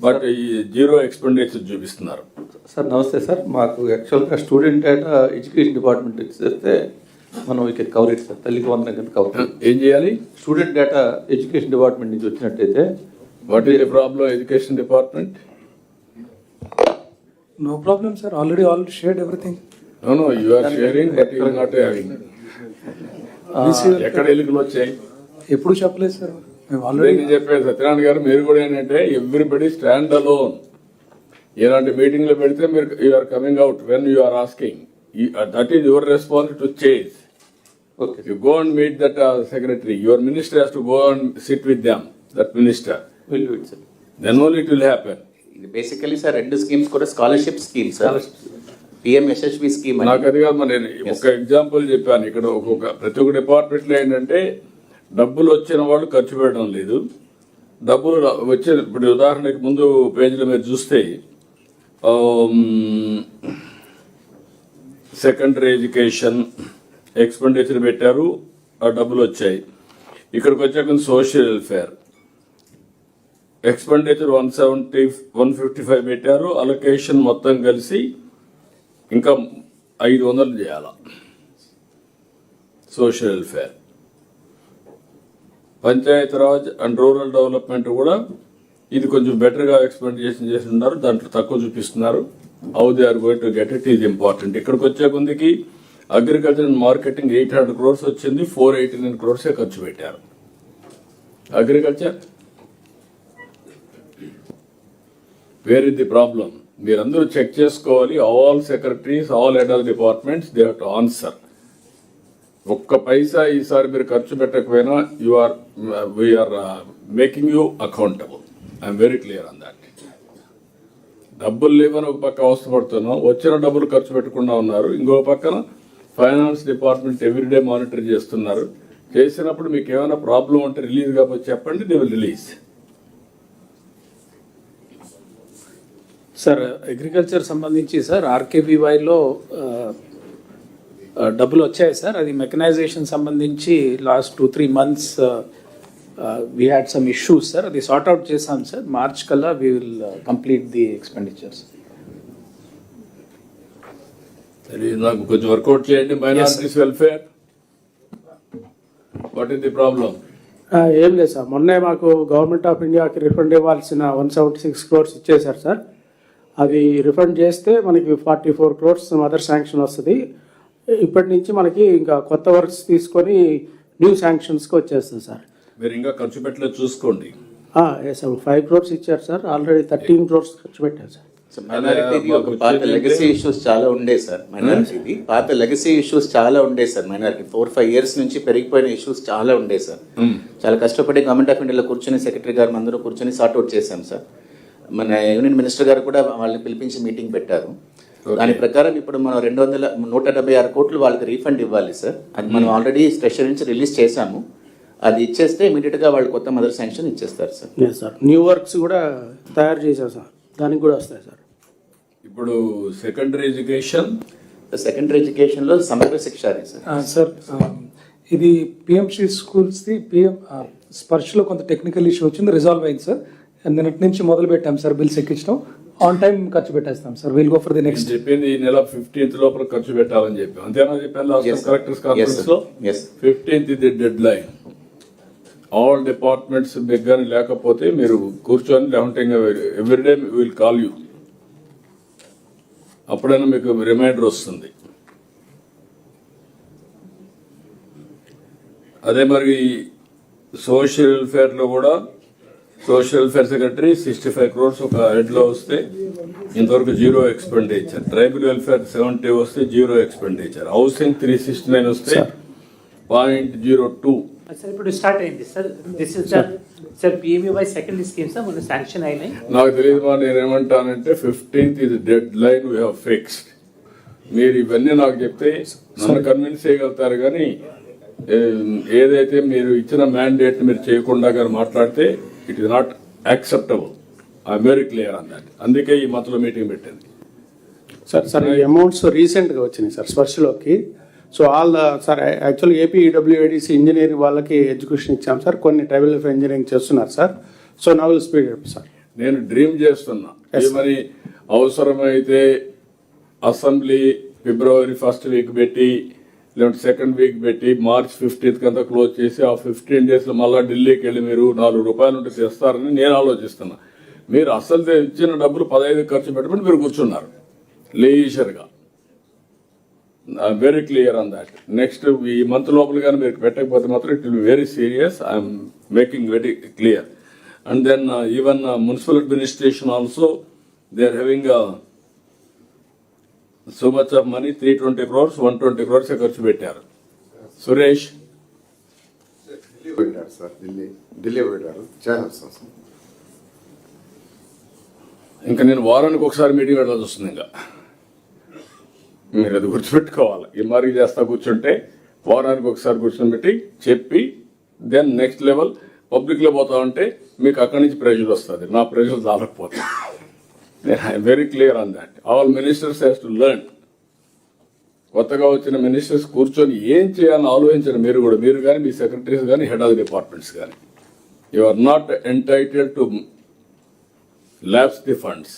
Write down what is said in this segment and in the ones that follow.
But ఈ zero expenditure చూపిస్తున్నారు. Sir నమస్తే సార్, మాకు యాక్చువల్గా స్టూడెంట్ డేటా ఎడ్యుకేషన్ డిపార్ట్మెంట్ ఇస్తే మనం ఇక్కడ కవర్ ఇట్ సార్, తల్లికి వందనం కింద కవర్. ఏం చేయాలి? స్టూడెంట్ డేటా ఎడ్యుకేషన్ డిపార్ట్మెంట్ నుంచి వచ్చినట్టయితే. What is the problem education department? No problem, sir. Already shared everything. No, you are sharing, but you are not having. ఎక్కడ ఎలుకలు వచ్చాయి? ఎప్పుడు చెప్పలేదు సార్, మేము నేను చెప్పాను సత్యనారాయణ గారు, మీరు కూడా ఏంటంటే ఎవ్రీబడి స్టాండ్ అలోన్. ఇలాంటి మీటింగ్లు పెడితే మీరు you are coming out when you are asking. That is your response to change. You go and meet that secretary. Your minister has to go and sit with them, that minister. Will do it, sir. Then only it will happen. ఇది basically sir రెండు schemes కూడా scholarship scheme sir, PMSHV scheme. నాకు అది కాదు, నేను ఒక example చెప్పాను. ఇక్కడ ప్రతి ఒక్క డిపార్ట్మెంట్ లో ఏంటంటే డబ్బులు వచ్చిన వాళ్ళు ఖర్చు పెట్టడం లేదు. డబ్బులు వచ్చే ఇప్పుడు ఉదాహరణకి ముందు పేజీలో మీరు చూస్తే సెకండరీ ఎడ్యుకేషన్ ఎక్స్పెండిచర్ పెట్టారు, ఆ డబ్బులు వచ్చాయి. ఇక్కడికి వచ్చాక సోషల్ వెల్ఫేర్ ఎక్స్పెండిచర్ 155 పెట్టారు. అలొకేషన్ మొత్తం కలిసి ఇంకా 500 చేయాల. Social welfare, Panchayat Raj and rural development కూడా ఇది కొంచెం బెటర్గా ఎక్స్పెండిచర్ చేసి ఉన్నారు, దాంట్లో తక్కువ చూపిస్తున్నారు. How they are going to get it is important. ఇక్కడికి వచ్చే కొందికి అగ్రికల్చర్ అండ్ మార్కెటింగ్ 800 crores వచ్చింది, 489 crores ఖర్చు పెట్టారు. Agriculture where is the problem? మీరందరూ చెక్ చేసుకోవాలి. All secretaries, all head of departments, they have to answer. ఒక్క పైసా ఈసారి మీరు ఖర్చు పెట్టకపోయినా we are making you accountable. I'm very clear on that. డబ్బులు లేవని ఒక పక్క అవసరపడుతున్నాం, వచ్చిన డబ్బులు ఖర్చు పెట్టకుండా ఉన్నారు. ఇంకో పక్కన ఫైనాన్స్ డిపార్ట్మెంట్ ఎవ్రీడే మానిటర్ చేస్తున్నారు. చేసినప్పుడు మీకు ఏమైనా ప్రాబ్లం ఉంటే రిలీజ్ కాకపోతే చెప్పండి, they will release. Sir agriculture సంబంధించి సార్ ఆర్కేబీవైలో డబ్బులు వచ్చాయి సార్. అది మెకనైజేషన్ సంబంధించి last 2-3 months we had some issues sir. అది సార్ట్ అవుట్ చేసాం సార్. మార్చ్ కల్లా we will complete the expenditures. నాకు కొంచెం వర్కౌట్ చేయండి. Minorities welfare, what is the problem? ఏం లేదు సార్, మొన్నే మాకు గవర్నమెంట్ ఆఫ్ ఇండియాకి రిఫండ్ ఇవ్వాల్సిన 176 crores ఇచ్చేశారు సార్. అది రిఫండ్ చేస్తే మనకి 44 crores అదర్ శాంక్షన్ వస్తుంది. ఇప్పటి నుంచి మనకి ఇంకా కొత్త వర్క్స్ తీసుకొని న్యూ శాంక్షన్స్కి వచ్చేస్తుంది సార్. మీరు ఇంకా ఖర్చు పెట్టలేదు చూసుకోండి. సార్ 5 crores ఇచ్చారు సార్, ఆల్రెడీ 13 crores ఖర్చు పెట్టారు సార్. మైనారిటీది ఒక పాత లెగసీ ఇష్యూస్ చాలా ఉండే సార్. మైనారిటీది పాత లెగసీ ఇష్యూస్ చాలా ఉండే సార్. మైనారిటీ 4-5 years నుంచి పెరిగిపోయిన ఇష్యూస్ చాలా ఉండే సార్. చాలా కష్టపడి గవర్నమెంట్ ఆఫ్ ఇండియాలో కూర్చొని సెక్రటరీ గారు అందరూ కూర్చొని సార్ట్అవుట్ చేశాం సార్. మన యూనియన్ మినిస్టర్ గారు కూడా వాళ్ళని పిలిపించి మీటింగ్ పెట్టారు. దాని ప్రకారం ఇప్పుడు మనం 176 కోట్లు వాళ్ళకి రీఫండ్ ఇవ్వాలి సార్. అది మనం ఆల్రెడీ ట్రెషరీ నుంచి రిలీజ్ చేశాము. అది ఇచ్చేస్తే ఇమీడియట్గా వాళ్ళు కొత్త మదర్ శాంక్షన్ ఇచ్చేస్తారు సార్. సార్ న్యూ వర్క్స్ కూడా తయారు చేశారు సార్, దానికి కూడా వస్తాయి సార్. ఇప్పుడు సెకండరీ ఎడ్యుకేషన్లో సమగ్ర శిక్ష అది సార్. సార్ ఇది పిఎంసి స్కూల్స్ది స్పర్శ్లో కొంత టెక్నికల్ ఇష్యూ వచ్చింది, రిజాల్వ్ అయింది సార్. నిన్నటి నుంచి మొదలు పెట్టాం సార్, బిల్స్ ఎక్కించడం ఆన్ టైం ఖర్చు పెట్టేస్తాం sir. Will go for the next. చెప్పింది ఈ నెల 15th లోపల ఖర్చు పెట్టాలని చెప్పి అంతేనా చెప్పాను లాస్ట్ కలెక్టర్స్ కాన్ఫరెన్స్ లో. 15th ఇది డెడ్ లైన్. ఆల్ డిపార్ట్మెంట్స్ దగ్గర లేకపోతే మీరు కూర్చొని లేకుంటే ఎవ్రీడే విల్ కాల్ యూ, అప్పుడైనా మీకు రిమైండర్ వస్తుంది. అదే మరి సోషల్ వెల్ఫేర్ లో కూడా సోషల్ వెల్ఫేర్ సెక్రటరీ 65 crores ఒక హెడ్ లో వస్తే ఇంతవరకు జీరో ఎక్స్పెండిచర్. ట్రైబల్ వెల్ఫేర్ 70 వస్తే జీరో ఎక్స్పెండిచర్. హౌసింగ్ 369 వస్తే 0.02. సార్ ఇప్పుడు స్టార్ట్ అయింది sir. This is sir PMUY second scheme sir, మన శాంక్షన్ అయినాయి. నాకు తెలియదు మా, నేనేమంటానంటే 15th ఇది dead line we have fixed. మీరు ఇవన్నీ నాకు చెప్తే నన్ను కన్విన్స్ చేయగలుగుతారు, కానీ ఏదైతే మీరు ఇచ్చిన మ్యాండేట్ మీరు చేయకుండా కానీ మాట్లాడితే it is not acceptable. I'm very clear on that. అందుకే ఈ మధ్యలో మీటింగ్ పెట్టింది సార్. ఈ అమౌంట్స్ రీసెంట్గా వచ్చినాయి సార్ స్పర్శలోకి. సో ఆల్ సార్ యాక్చువల్గా APEWADC ఇంజనీరింగ్ వాళ్ళకి ఎడ్యుకేషన్ ఇచ్చాం సార్. కొన్ని ట్రైబల్ వెల్ఫేర్ ఇంజనీరింగ్ చేస్తున్నారు sir. So now will speed up sir. నేను డ్రీమ్ చేస్తున్నా ఏమని అవసరమైతే అసెంబ్లీ ఫిబ్రవరి 1st వీక్ పెట్టి లేదంటే 2nd వీక్ పెట్టి మార్చ్ 15th కంతా క్లోజ్ చేసి ఆ 15 days లో మళ్ళా ఢిల్లీకి వెళ్ళి మీరు ₹4 ఉంటే తెస్తారని నేను ఆలోచిస్తున్నా. మీరు అసలు ఇచ్చిన డబ్బులు 15 ఖర్చు పెట్టమని మీరు కూర్చున్నారు లేజర్గా. Very clear on that. Next ఈ మంత్ లోపల కానీ మీరు పెట్టకపోతే మాత్రం it will be very serious. I'm making very clear. And then even municipal administration also they are having so much of money 320 crores, 120 crores ఖర్చు పెట్టారు. సురేష్ ఢిల్లీ పెట్టారు సార్, ఢిల్లీ పెట్టారు చేయాలి సార్. ఇంకా నేను వారానికి ఒకసారి మీటింగ్ పెట్టాల్సి వస్తుంది. ఇంకా మీరు అది గుర్తుపెట్టుకోవాలి. ఈ మార్కి చేస్తా కూర్చుంటే వారానికి ఒకసారి కూర్చొని పెట్టి చెప్పి దెన్ నెక్స్ట్ లెవెల్ పబ్లిక్ లో పోతా ఉంటే మీకు అక్కడి నుంచి ప్రెషర్ వస్తుంది. నా ప్రెషర్ చాలకపోతే I'm very clear on that. All ministers has to learn. కొత్తగా వచ్చిన మినిస్టర్స్ కూర్చొని ఏం చేయాలని ఆలోచించండి. మీరు కానీ మీ సెక్రటరీస్ కానీ హెడ్ ఆఫ్ ది డిపార్ట్మెంట్స్ కానీ you are not entitled to lapse the funds.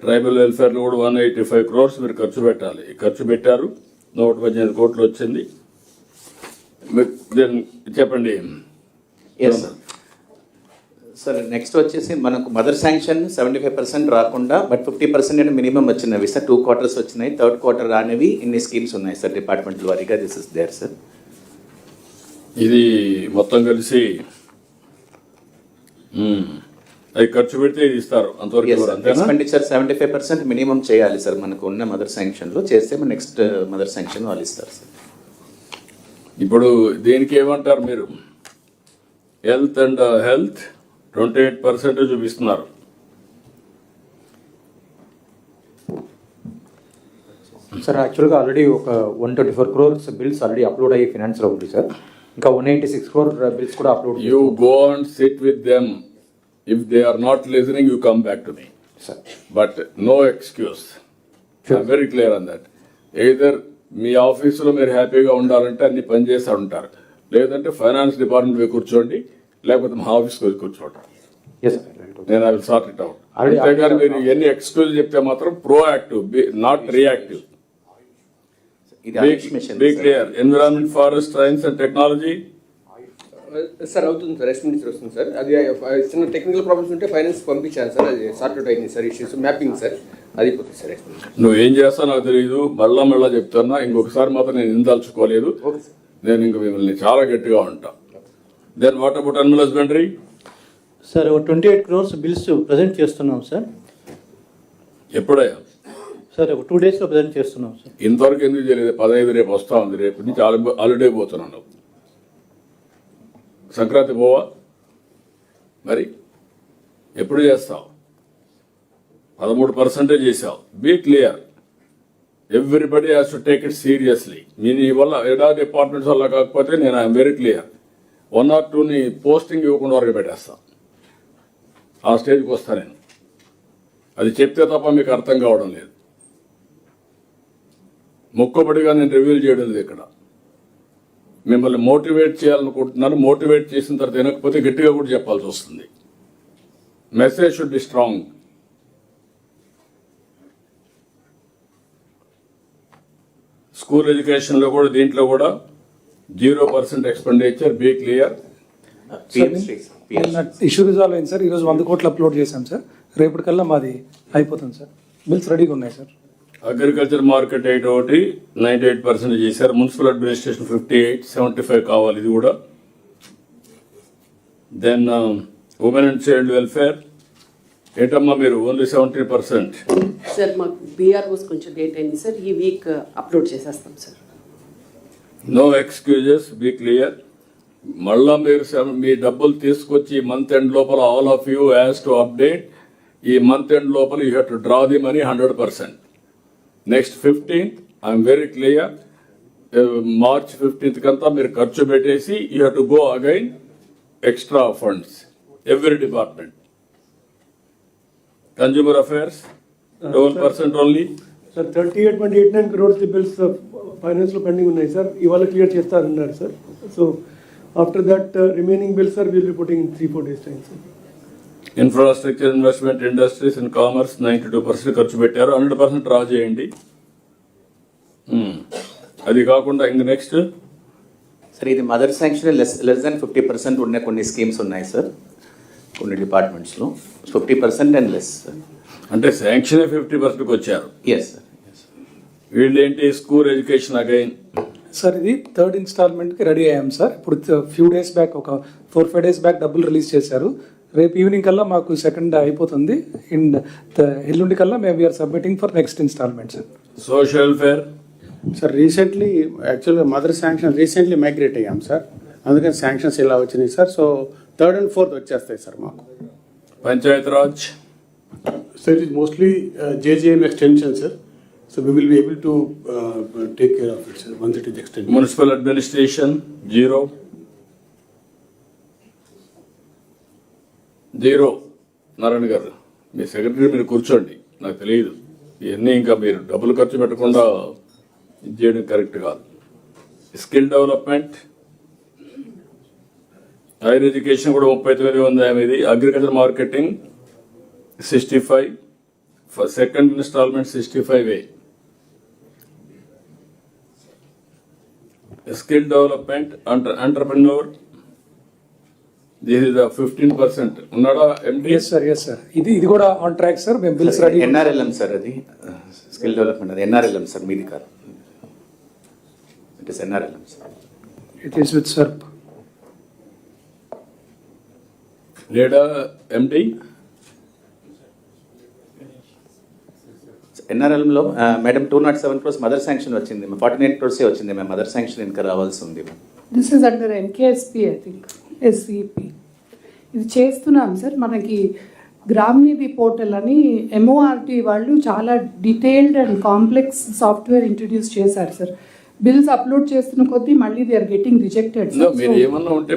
Tribal welfare లో కూడా 185 crores మీరు ఖర్చు పెట్టాలి. ఖర్చు పెట్టారు, 118 కోట్లు వచ్చింది. చెప్పండి సార్. నెక్స్ట్ వచ్చేసి మనకు మదర్ శాంక్షన్ 75% రాకుండా బట్ 50% మినిమం వచ్చినవి సార్. 2 quarters వచ్చినాయి, 3rd quarter రానివి ఇన్ని స్కీమ్స్ ఉన్నాయి సార్ డిపార్ట్మెంట్ వారీగా. This is there sir. ఇది మొత్తం కలిసి అవి ఖర్చు పెడితే ఇది ఇస్తారు అంతవరకు. ఎక్స్పెండిచర్ 75% మినిమం చేయాలి సార్ మనకు ఉన్న మదర్ శాంక్షన్ లో. చేస్తే మన నెక్స్ట్ మదర్ శాంక్షన్ వాళ్ళు ఇస్తారు సార్. ఇప్పుడు దీనికి ఏమంటారు మీరు? హెల్త్ అండ్ హెల్త్ 28% చూపిస్తున్నారు. సార్ యాక్చువల్గా ఆల్రెడీ ఒక 124 crores బిల్స్ ఆల్రెడీ అప్లోడ్ అయ్యి ఫినాన్స్లో ఉంది సార్. ఇంకా 186 crore బిల్స్ కూడా upload. You go and sit with them. If they are not listening you come back to me. But no excuse. I'm very clear on that. Either మీ ఆఫీసులో మీరు హ్యాపీగా ఉండాలంటే అన్ని పని చేస్తూ ఉంటారు, లేదంటే ఫైనాన్స్ డిపార్ట్మెంట్ పోయి కూర్చోండి, లేకపోతే మా ఆఫీస్కి వచ్చి కూర్చోండి. నేను I will sort it out. అంతేగాని మీరు ఎన్ని ఎక్స్క్యూజ్ చెప్తే మాత్రం proactive, not reactive. Be clear. Environment, forest, science and technology sir అవుతుంది సార్, ఎస్టిమేట్స్ వస్తుంది సార్. అది చిన్న టెక్నికల్ ప్రాబ్లమ్స్ ఉంటే ఫైనాన్స్ పంపించాను సార్, అది సార్ట్ అవుట్ అయింది సార్. ఇష్యూస్ మ్యాపింగ్ సార్, అది పోతుంది సార్. నువ్వు ఏం చేస్తావు నాకు తెలియదు, మళ్ళా చెప్తున్నా. ఇంకొకసారి మాత్రం నేను ఇందలుచుకోలేదు. నేను ఇంక మిమ్మల్ని చాలా గట్టిగా ఉంటా. Then what about animal husbandry? Sir 28 crores bills present చేస్తున్నాం సార్. ఎప్పుడయ్యా? సార్ ఒక 2 days లో ప్రజెంట్ చేస్తున్నాం సార్. ఇంతవరకు ఎందుకు చేయలేదు? 15 రేపు వస్తా ఉంది. రేపు నుంచి హాలిడే పోతున్నాను. సంక్రాంతి పోవా? మరి ఎప్పుడు చేస్తావు? 13% చేసావు. Be clear. Everybody has to take it seriously. మీ వల్ల ఏడా డిపార్ట్మెంట్స్ వల్ల కాకపోతే నేను I'm very clear. 1 or 2 posting ఇవ్వకుండా వరకు పెట్టేస్తా. ఆ స్టేజ్కి వస్తా నేను. అది చెప్తే తప్ప మీకు అర్థం కావడం లేదు. మొక్కబడిగా నేను రివ్యూల్ చేయడం లేదు ఇక్కడ. మిమ్మల్ని మోటివేట్ చేయాలనుకుంటున్నాను. మోటివేట్ చేసిన తర్వాత వినకపోతే గట్టిగా కూడా చెప్పాల్సి వస్తుంది. Message should be strong. School education లో కూడా దీంట్లో కూడా 0% expenditure. Be clear. Issue resolve అయింది సార్. ఈరోజు 100 కోట్లు అప్లోడ్ చేశాం సార్. రేపటికల్లా మాది అయిపోతుంది సార్. బిల్స్ రెడీగా ఉన్నాయి సార్. అగ్రికల్చర్ మార్కెట్ 8 ఒకటి 98% చేశారు. మున్సిపల్ అడ్మినిస్ట్రేషన్ 58, 75 కావాలి ఇది కూడా. Then women and child welfare ఏంటమ్మా మీరు ఓన్లీ 70%? సార్ మాకు బీఆర్ఓస్ కొంచెం లేట్ అయింది సార్. ఈ వీక్ అప్లోడ్ చేసేస్తాం sir. No excuses. Be clear. మళ్ళా మీరు మీ డబ్బులు తీసుకొచ్చి మంత్ ఎండ్ లోపల all of you has to update. ఈ మంత్ ఎండ్ లోపల you have to draw the money 100%. Next 15th I'm very clear. March 15th కంతా మీరు ఖర్చు పెట్టేసి you have to go again extra funds every department. Consumer affairs 12% only. Sir 38.89 crores bills finance లో pending ఉన్నాయి sir. ఇవాళ clear చేస్తారన్నారు sir. So After that, remaining bills are we'll be putting in 3-4 days time, sir. Infrastructure, investment, industries and commerce 92% ఖర్చు పెట్టారు. 100% draw చేయండి. అది కాకుండా ఇంక నెక్స్ట్ సార్ ఇది మదర్ శాంక్షన్ లెస్ దాన్ 50% ఉన్న కొన్ని స్కీమ్స్ ఉన్నాయి సార్ కొన్ని డిపార్ట్మెంట్స్లో. 50% అండ్ లెస్ సార్. అంటే శాంక్షన్ 50%కి వచ్చారు. Yes sir. వీళ్ళేంటి స్కూల్ ఎడ్యుకేషన్ అగైన్. సార్ ఇది థర్డ్ ఇన్స్టాల్మెంట్కి రెడీ అయ్యాం సార్. ఇప్పుడు ఫ్యూ డేస్ బ్యాక్, ఒక 4-5 డేస్ బ్యాక్ డబ్బులు రిలీజ్ చేశారు. రేపు ఈవినింగ్ కల్లా మాకు సెకండ్ అయిపోతుంది. అండ్ ఎల్లుండి కల్లా మేము we are submitting for next installment sir. Social welfare sir recently యాక్చువల్గా మదర్ శాంక్షన్ రీసెంట్లీ మైగ్రేట్ అయ్యాం సార్, అందుకని శాంక్షన్స్ ఇలా వచ్చినాయి sir. So 3rd and 4th వచ్చేస్తాయి సార్ మాకు. Panchayat Raj So it is mostly JJM extension, sir. So we will be able to take care of it, sir, once it is extended. Municipal administration 0. Narayana గారు మీ secretary మీరు కూర్చోండి. నాకు తెలియదు ఇవన్నీ ఇంకా మీరు డబ్బులు ఖర్చు పెట్టకుండా ఇది చేయడం కరెక్ట్ కాదు. స్కిల్ డెవలప్మెంట్, హైయర్ ఎడ్యుకేషన్ కూడా 39,800. Agriculture marketing 65. Second installment 65A. Skill development, entrepreneur, this is 15%. ఉన్నాడా ఎండి? Yes sir. ఇది కూడా ఆన్ ట్రాక్ సార్. మేము బిల్స్ రెడీ. ఎన్ఆర్ఎల్ఎం సార్, అది స్కిల్ డెవలప్మెంట్, అది ఎన్ఆర్ఎల్ఎం సార్, మీది కాదు. It is NRLM sir. It is with SERP. లేడా MD? ఎన్ఆర్ఎల్ఎంలో మేడం 207 crores మదర్ శాంక్షన్ వచ్చింది. 49 crores వచ్చింది. మేము మదర్ శాంక్షన్ ఇంకా రావాల్సి ఉంది. This is under NKSP, I think SCP. ఇది చేస్తున్నాం సార్. మనకి గ్రామ్ నిధి పోర్టల్ అని MORT వాళ్ళు చాలా detailed and complex software introduce చేశారు సార్. బిల్స్ అప్లోడ్ చేస్తున్న కొద్దీ మళ్ళీ దే ఆర్ గెటింగ్ రిజెక్టెడ్. మీరు ఏమన్నా ఉంటే